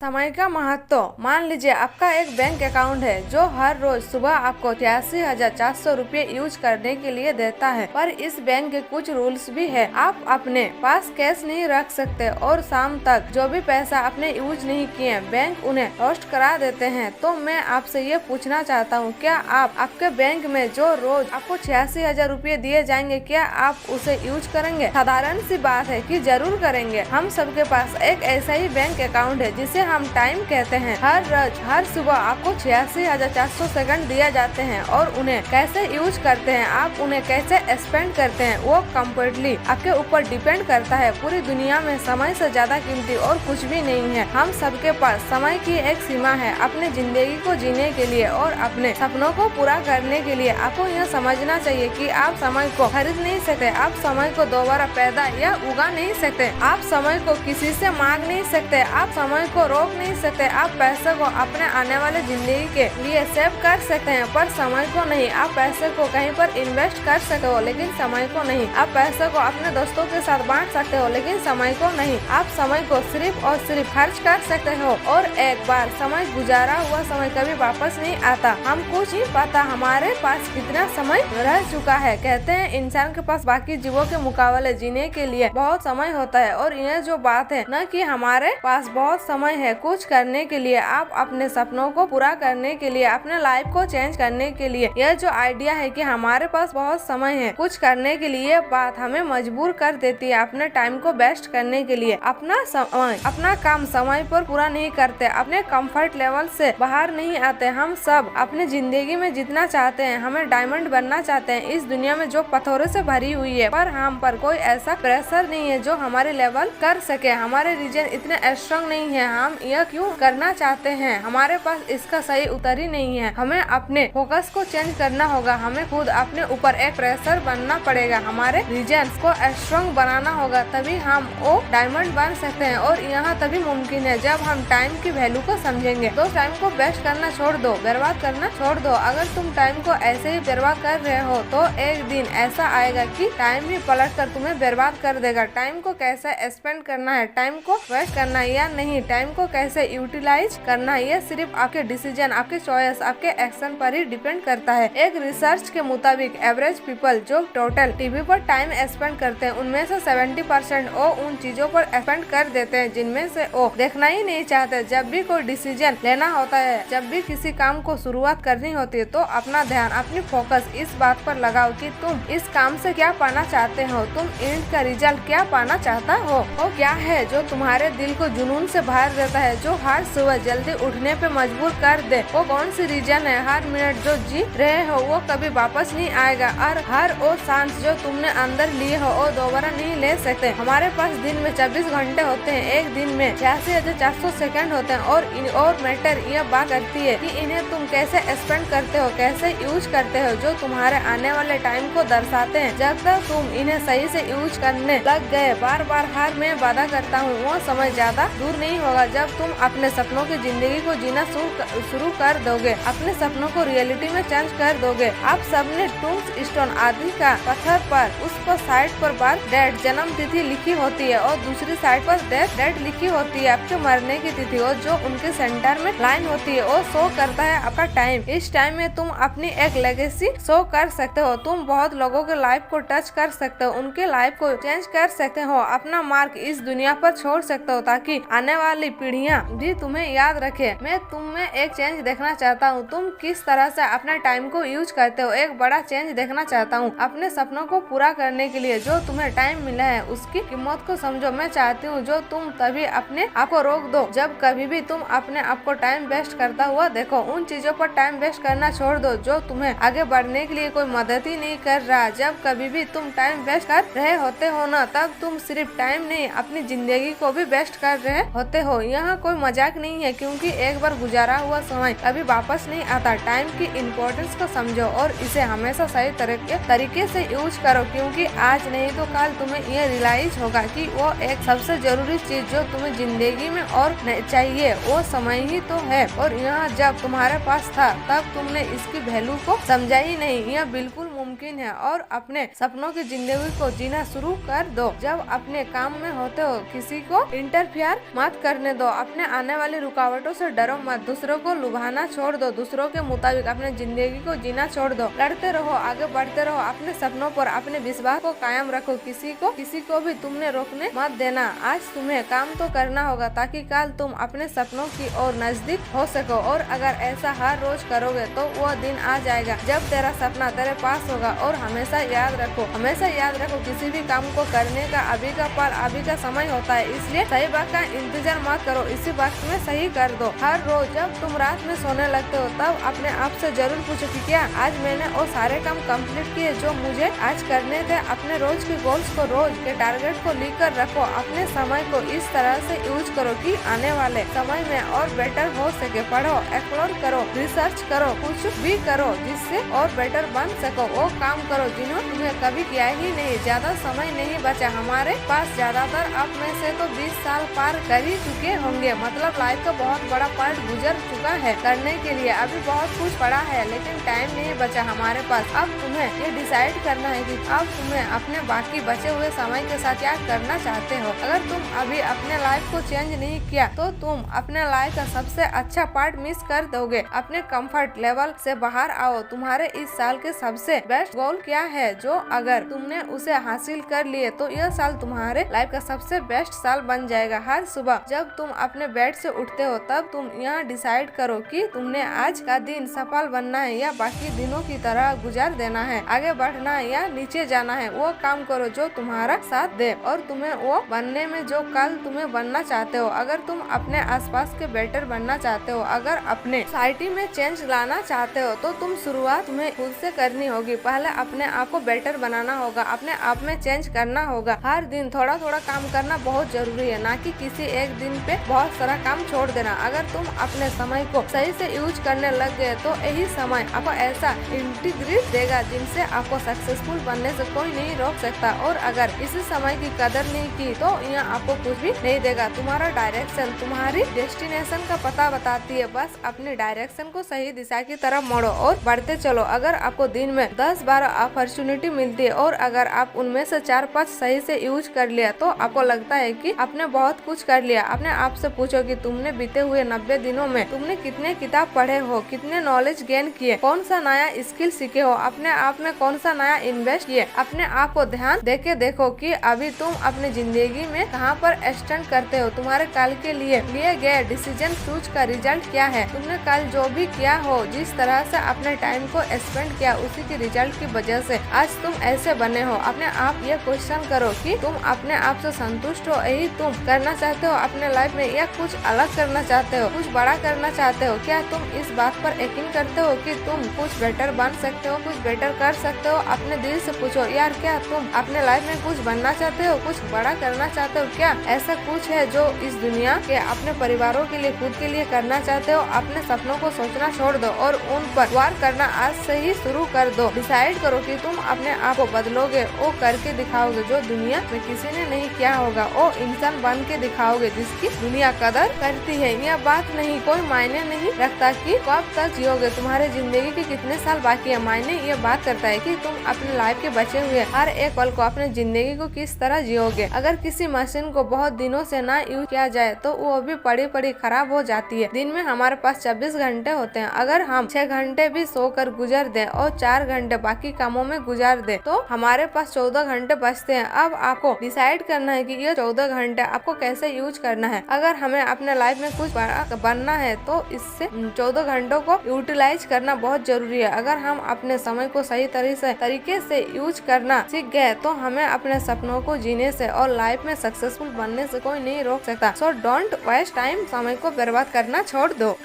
समय का महत्व। मान लीजिए आपका एक बैंक अकाउंट है जो हर रोज सुबह आपको 83,400 रुपये यूज करने के लिए देता है, पर इस बैंक के कुछ रूल्स भी है। आप अपने पास कैश नहीं रख सकते और शाम तक जो भी पैसा आपने यूज नहीं किए बैंक उन्हें लॉस्ट करा देते हैं। तो मैं आपसे ये पूछना चाहता हूँ, क्या आप आपके बैंक में जो रोज आपको 86,000 रुपये दिए जाएंगे, क्या आप उसे यूज करेंगे? साधारण सी बात है कि जरूर करेंगे। हम सबके पास एक ऐसा ही बैंक अकाउंट है जिसे हम टाइम कहते हैं। हर सुबह आपको 86,400 सेकंड दिए जाते हैं और उन्हें कैसे यूज करते हैं, आप उन्हें कैसे स्पेंड करते हैं, वो कम्प्लीटली आपके ऊपर डिपेंड करता है। पूरी दुनिया में समय से ज्यादा कीमती और कुछ भी नहीं है। हम सबके पास समय की एक सीमा है। अपने जिंदगी को जीने के लिए और अपने सपनों को पूरा करने के लिए आपको यह समझना चाहिए कि आप समय को खरीद नहीं सकते, आप समय को दोबारा पैदा या उगा नहीं सकते, आप समय को किसी से मांग नहीं सकते, आप समय को रोक नहीं सकते। आप पैसे को अपने आने वाले जिंदगी के लिए सेव कर सकते हैं पर समय को नहीं। आप पैसे को कहीं पर इन्वेस्ट कर सकते हो लेकिन समय को नहीं। आप पैसे को अपने दोस्तों के साथ बांट सकते हो लेकिन समय को नहीं। आप समय को सिर्फ और सिर्फ खर्च कर सकते हो और एक बार समय गुजारा हुआ समय कभी वापस नहीं आता। हम कुछ नहीं पता हमारे पास कितना समय रह चुका है। कहते हैं इंसान के पास बाकी जीवों के मुकाबले जीने के लिए बहुत समय होता है और यह जो बात है न कि हमारे पास बहुत समय है कुछ करने के लिए, आप अपने सपनों को पूरा करने के लिए, अपने लाइफ को चेंज करने के लिए। यह जो आइडिया है कि हमारे पास बहुत समय है कुछ करने के लिए, बात हमें मजबूर कर देती है अपने टाइम को बेस्ट करने के लिए। अपना काम समय पर पूरा नहीं करते, अपने कंफर्ट लेवल से बाहर नहीं आते। हम सब अपने जिंदगी में जितना चाहते हैं, हमें डायमंड बनना चाहते हैं इस दुनिया में जो पत्थरों से भरी हुई है, पर हम पर कोई ऐसा प्रेशर नहीं है जो हमारे लेवल कर सके। हमारे रीजन इतने स्ट्रांग नहीं है। हम यह क्यों करना चाहते हैं, हमारे पास इसका सही उत्तर ही नहीं है। हमें अपने फोकस को चेंज करना होगा, हमें खुद अपने ऊपर एक प्रेशर बनना पड़ेगा, हमारे रीजन को स्ट्रांग बनाना होगा, तभी हम वो डायमंड बन सकते हैं। और यहाँ तभी मुमकिन है जब हम टाइम की वैल्यू को समझेंगे। तो टाइम को वेस्ट करना छोड़ दो, बर्बाद करना छोड़ दो। अगर तुम टाइम को ऐसे ही बर्बाद कर रहे हो तो एक दिन ऐसा आएगा कि टाइम ही पलट कर तुम्हें बर्बाद कर देगा। टाइम को कैसे स्पेंड करना है, टाइम को वेस्ट करना है या नहीं, टाइम को कैसे यूटिलाइज करना है, ये सिर्फ आपके डिसीजन, आपके चॉइस, आपके एक्शन पर ही डिपेंड करता है। एक रिसर्च के मुताबिक एवरेज पीपल जो टोटल टीवी पर टाइम स्पेंड करते हैं उनमें से 70% वो उन चीजों पर स्पेंड कर देते हैं जिनमें से वो देखना ही नहीं चाहते। जब भी कोई डिसीजन लेना होता है, जब भी किसी काम को शुरुआत करनी होती है, तो अपना ध्यान, अपनी फोकस इस बात पर लगाओ कि तुम इस काम से क्या पाना चाहते हो, तुम एंड का रिजल्ट क्या पाना चाहता हो। वो क्या है जो तुम्हारे दिल को जुनून से भर देता है, जो हर सुबह जल्दी उठने पे मजबूर कर दे। वो कौन सी रीजन है? हर मिनट जो जी रहे हो वो कभी वापस नहीं आएगा और हर वो सांस जो तुमने अंदर लिए हो वो दोबारा नहीं ले सकते। हमारे पास दिन में 24 घंटे होते हैं, एक दिन में 86,400 सेकंड होते हैं और मैटर यह बात करती है कि इन्हें तुम कैसे स्पेंड करते हो, कैसे यूज करते हो, जो तुम्हारे आने वाले टाइम को दर्शाते हैं। जब तक तुम इन्हें सही से यूज करने लग गए, बार बार हार मैं वादा करता हूँ वो समय ज्यादा दूर नहीं होगा जब तुम अपने सपनों की जिंदगी को जीना शुरू कर दोगे, अपने सपनों को रियलिटी में चेंज कर दोगे। आप सबने टूम्ब स्टोन आदि का पत्थर पर उस पर साइड पर बर्थ डेट जन्म तिथि लिखी होती है और दूसरी साइड पर डेथ डेट लिखी होती है आपके मरने की तिथि, और जो उनके सेंटर में लाइन होती है वो शो करता है आपका टाइम। इस टाइम में तुम अपनी एक लेगेसी शो कर सकते हो, तुम बहुत लोगों के लाइफ को टच कर सकते हो, उनके लाइफ को चेंज कर सकते हो, अपना मार्क इस दुनिया पर छोड़ सकते हो ताकि आने वाली पीढ़ियां भी तुम्हें याद रखे। मैं तुम में एक चेंज देखना चाहता हूँ, तुम किस तरह से अपने टाइम को यूज करते हो, एक बड़ा चेंज देखना चाहता हूँ। अपने सपनों को पूरा करने के लिए जो तुम्हें टाइम मिला है उसकी कीमत को समझो। मैं चाहती हूँ जो तुम तभी अपने आप को रोक दो जब कभी भी तुम अपने आप को टाइम वेस्ट करता हुआ देखो। उन चीजों पर टाइम वेस्ट करना छोड़ दो जो तुम्हें आगे बढ़ने के लिए कोई मदद ही नहीं कर रहा। जब कभी भी तुम टाइम वेस्ट कर रहे होते हो ना, तब तुम सिर्फ टाइम नहीं अपनी जिंदगी को भी वेस्ट कर रहे होते हो। यहाँ कोई मजाक नहीं है क्योंकि एक बार गुजारा हुआ समय कभी वापस नहीं आता। टाइम की इम्पोर्टेंस को समझो और इसे हमेशा सही तरीके से यूज करो, क्योंकि आज नहीं तो कल तुम्हें ये रियलाइज होगा कि वो एक सबसे जरूरी चीज जो तुम्हें जिंदगी में और चाहिए वो समय ही तो है। और यहाँ जब तुम्हारे पास था तब तुमने इसकी वैल्यू को समझा ही नहीं। यह बिल्कुल मुमकिन मुमकिन है और अपने सपनों की जिंदगी को जीना शुरू कर दो। जब अपने काम में होते हो किसी को इंटरफियर मत करने दो, अपने आने वाली रुकावटों से डरो मत, दूसरों को लुभाना छोड़ दो, दूसरों के मुताबिक अपने जिंदगी को जीना छोड़ दो, लड़ते रहो, आगे बढ़ते रहो, अपने सपनों पर अपने विश्वास को कायम रखो, किसी को भी तुमने रोकने मत देना। आज तुम्हें काम तो करना होगा ताकि कल तुम अपने सपनों की ओर नजदीक हो सको, और अगर ऐसा हर रोज करोगे तो वो दिन आ जाएगा जब तेरा सपना तेरे पास होगा। और हमेशा याद रखो किसी भी काम को करने का अभी का पल अभी का समय होता है, इसलिए सही वक्त का इंतजार मत करो, इसी वक्त में सही कर दो। हर रोज जब तुम रात में सोने लगते हो तब अपने आप से जरूर पूछो कि क्या आज मैंने वो सारे काम कंप्लीट किए जो मुझे आज करने थे। अपने रोज के गोल्स को, रोज के टारगेट को लिख कर रखो, अपने समय को इस तरह से यूज करो कि आने वाले समय में और बेटर हो सके। पढ़ो, एक्सप्लोर करो, रिसर्च करो, कुछ भी करो जिससे और बेटर बन सको। वो काम करो जिन्होंने तुम्हें कभी किया ही नहीं। ज्यादा समय नहीं बचा हमारे पास, ज्यादातर आप में से तो 20 साल पार कर ही चुके होंगे, मतलब लाइफ का बहुत बड़ा पार्ट गुजर चुका है। करने के लिए अभी बहुत कुछ पड़ा है लेकिन टाइम नहीं बचा हमारे पास। अब तुम्हें ये डिसाइड करना है कि अब तुम्हें अपने बाकी बचे हुए समय के साथ क्या करना चाहते हो। अगर तुम अभी अपने लाइफ को चेंज नहीं किया तो तुम अपने लाइफ का सबसे अच्छा पार्ट मिस कर दोगे। अपने कंफर्ट लेवल से बाहर आओ। तुम्हारे इस साल के सबसे बेस्ट गोल क्या है जो अगर तुमने उसे हासिल कर लिए तो यह साल तुम्हारे लाइफ का सबसे बेस्ट साल बन जाएगा। हर सुबह जब तुम अपने बेड से उठते हो तब तुम यह डिसाइड करो कि तुमने आज का दिन सफल बनना है या बाकी दिनों की तरह गुजार देना है, आगे बढ़ना है या नीचे जाना है। वो काम करो जो तुम्हारा साथ दे और तुम्हें वो बनने में जो कल तुम्हें बनना चाहते हो। अगर तुम अपने आसपास के बेटर बनना चाहते हो, अगर अपने सोसाइटी में चेंज लाना चाहते हो तो तुम शुरुआत तुम्हें खुद से करनी होगी। पहले अपने आप को बेटर बनाना होगा, अपने आप में चेंज करना होगा। हर दिन थोड़ा थोड़ा काम करना बहुत जरूरी है, ना कि किसी एक दिन पे बहुत सारा काम छोड़ देना। अगर तुम अपने समय को सही से यूज करने लग गए तो यही समय आपको ऐसा इंटीग्रेट देगा जिनसे आपको सक्सेसफुल बनने से कोई नहीं रोक सकता। और अगर इसी समय की कदर नहीं की तो यह आपको कुछ भी नहीं देगा। तुम्हारा डायरेक्शन तुम्हारी डेस्टिनेशन का पता बताती है, बस अपने डायरेक्शन को सही दिशा की तरफ मोड़ो और बढ़ते चलो। अगर आपको दिन में 10-12 अपॉर्चुनिटी मिलती है और अगर आप उनमें से 4-5 सही से यूज कर लिया तो आपको लगता है कि आपने बहुत कुछ कर लिया। अपने आप से पूछो कि तुमने बीते हुए 90 दिनों में तुमने कितने किताब पढ़े हो, कितने नॉलेज गेन किए, कौन सा नया स्किल सीखे हो, अपने आप में कौन सा नया इन्वेस्ट किए। अपने आप को ध्यान देके देखो कि अभी तुम अपने जिंदगी में कहाँ पर स्टैंड करते हो। तुम्हारे कल के लिए गए डिसीजन चूज का रिजल्ट क्या है। तुमने कल जो भी किया हो, जिस तरह से अपने टाइम को स्पेंड किया, उसी के रिजल्ट की वजह से आज तुम ऐसे बने हो। अपने आप ये क्वेश्चन करो कि तुम अपने आप से संतुष्ट हो, यही तुम करना चाहते हो अपने लाइफ में, या कुछ अलग करना चाहते हो, कुछ बड़ा करना चाहते हो। क्या तुम इस बात पर यकीन करते हो कि तुम कुछ बेटर बन सकते हो, कुछ बेटर कर सकते हो। अपने दिल से पूछो यार, क्या तुम अपने लाइफ में कुछ बनना चाहते हो, कुछ बड़ा करना चाहते हो। क्या ऐसा कुछ है जो इस दुनिया के अपने परिवारों के लिए, खुद के लिए करना चाहते हो। अपने सपनों को सोचना छोड़ दो और उन पर वार करना आज से ही शुरू कर दो। डिसाइड करो कि तुम अपने आप को बदलोगे, वो करके दिखाओगे जो दुनिया में किसी ने नहीं किया होगा। वो इंसान बन के दिखाओगे जिसकी दुनिया कदर करती है। यह बात नहीं कोई मायने नहीं रखता कि कब तक जियोगे, तुम्हारे जिंदगी के कितने साल बाकी है। मायने ये बात करता है कि तुम अपने लाइफ के बचे हुए हर एक पल को, अपने जिंदगी को किस तरह जियोगे। अगर किसी मशीन को बहुत दिनों से ना यूज किया जाए तो वो भी पड़ी पड़ी खराब हो जाती है। दिन में हमारे पास 24 घंटे होते हैं। अगर हम 6 घंटे भी सोकर गुजर दें और 4 घंटे बाकी कामों में गुजार दें तो हमारे पास 14 घंटे बचते हैं। अब आपको डिसाइड करना है कि ये 14 घंटे आपको कैसे यूज करना है। अगर हमें अपने लाइफ में कुछ बड़ा बनना है तो इससे 14 घंटों को यूटिलाइज करना बहुत जरूरी है। अगर हम अपने समय को सही तरीके से यूज करना सीख गए तो हमें अपने सपनों को जीने से और लाइफ में सक्सेसफुल बनने से कोई नहीं रोक सकता। सो डोंट वेस्ट टाइम, समय को बर्बाद करना छोड़ दो।